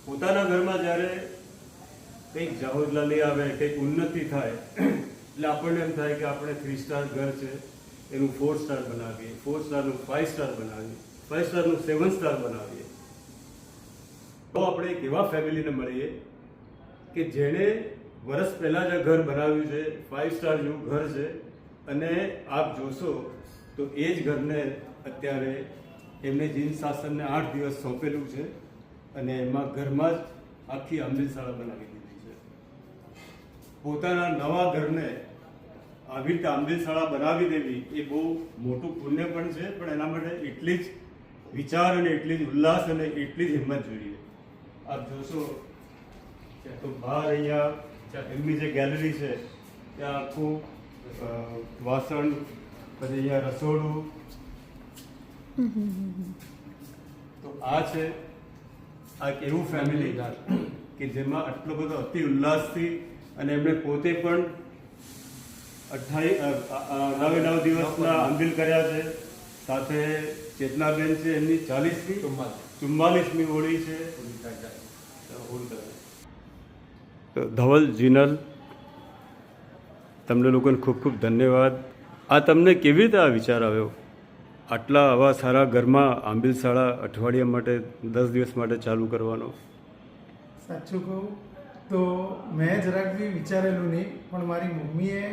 પોતાના ઘરમાં જ્યારે કંઈક જાહોદલાલી આવે, કંઈક ઉન્નતિ થાય એટલે આપણને એમ થાય કે આપણે 3 સ્ટાર ઘર છે એનું 4 સ્ટાર બનાવીએ, 4 સ્ટારનું 5 સ્ટાર બનાવીએ, 5 સ્ટારનું 7 સ્ટાર બનાવીએ. તો આપણે એક એવા ફેમિલીને મળીએ કે જેણે વર્ષ પહેલાં જ ઘર બનાવ્યું છે, 5 સ્ટાર જેવું ઘર છે, અને આપ જોશો તો એ જ ઘરને અત્યારે એમને જીન શાસનને 8 દિવસ સોંપેલું છે અને એમાં ઘરમાં જ આખી આંબલીશાળા બનાવી દીધી છે. પોતાના નવા ઘરને આવી રીતે આંબલીશાળા બનાવી દેવી એ બહુ મોટું પુણ્ય પણ છે, પણ એના માટે એટલી જ વિચાર અને એટલી જ ઉલ્લાસ અને એટલી જ હિંમત જોઈએ. આપ જોશો તો બહાર અહીંયા એમની જે ગેલેરી છે ત્યાં આખું વાસણ, પછી અહીંયા રસોડું, તો આ છે આ એક એવું ફેમિલી કે જેમાં આટલો બધો અતિ ઉલ્લાસથી અને એમણે પોતે પણ 9 દિવસના આંબીલ કર્યા છે. સાથે ચેતનાબેન છે એમની 44મી હોળી છે. તો ધવલ, જીનલ, તમને લોકોને ખૂબ ખૂબ ધન્યવાદ. આ તમને કેવી રીતે આ વિચાર આવ્યો આટલા આવા સારા ઘરમાં આંબીલશાળા અઠવાડિયા માટે 10 દિવસ માટે ચાલુ કરવાનો? સાચું કહું તો મેં જરાક બી વિચારેલું નહીં, પણ મારી મમ્મીએ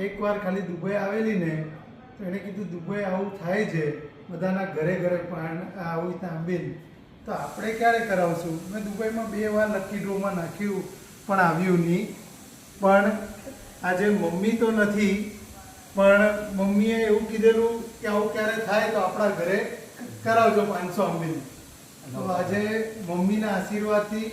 એકવાર ખાલી દુબઈ આવેલી ને તો એણે કીધું દુબઈ આવું થાય છે, બધાના ઘરે ઘરે પણ આવી રીતના આંબીલ, તો આપણે ક્યારે કરાવશું. મેં દુબઈમાં 2 વાર લકી ડ્રોમાં નાખ્યું પણ આવ્યું નહીં. પણ આજે મમ્મી તો નથી, પણ મમ્મીએ એવું કીધેલું કે આવું ક્યારે થાય તો આપણા ઘરે કરાવજો 500 આંબીલ. તો આજે મમ્મીના આશીર્વાદથી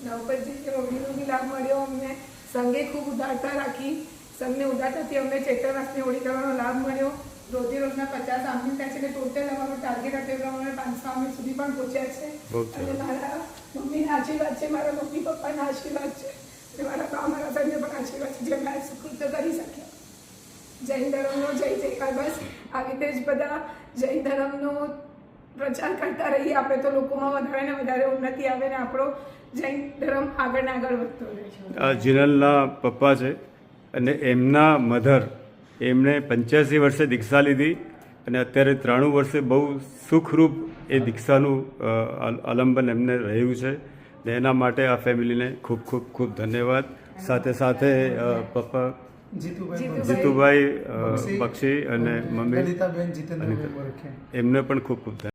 નવપતજી કે મમ્મીનો બી લાભ મળ્યો અમને. સંઘે ખૂબ ઉદારતા રાખી, સંઘને ઉદારતાથી અમને ચૈત્રમાસની હોળી કરવાનો લાભ મળ્યો. રોજે રોજના 50 આંબીલ થાય છે, એટલે ટોટલ અમારો ટાર્ગેટ હતો એ પ્રમાણે 500 આંબીલ સુધી પણ પહોંચ્યા છે. અને મારા મમ્મીના આશીર્વાદ છે, મારા મમ્મી પપ્પાના આશીર્વાદ છે, અને મારા બા મારા ભાઈને પણ આશીર્વાદ છે, જે મેં સુકૃત કરી શક્યા. જૈન ધર્મનો જય જયકાર. બસ આવી રીતે જ બધા જૈન ધર્મનો પ્રચાર કરતા રહીએ આપણે, તો લોકોમાં વધારે ને વધારે ઉન્નતિ આવે ને આપણો જૈન ધર્મ આગળ ને આગળ વધતો રહે છે. આ જીનલના પપ્પા છે અને એમના મધર, એમણે 85 વર્ષે દીક્ષા લીધી અને અત્યારે 93 વર્ષે બહુ સુખરૂપ એ દીક્ષાનું આલંબન એમને રહ્યું છે. ને એના માટે આ ફેમિલીને ખૂબ ખૂબ ખૂબ ધન્યવાદ. સાથે સાથે પપ્પા જીતુભાઈ બક્ષી અને મમ્મી લલિતાબેન જીતેન્દ્રભાઈ, એમને પણ ખૂબ ખૂબ ધન્યવાદ.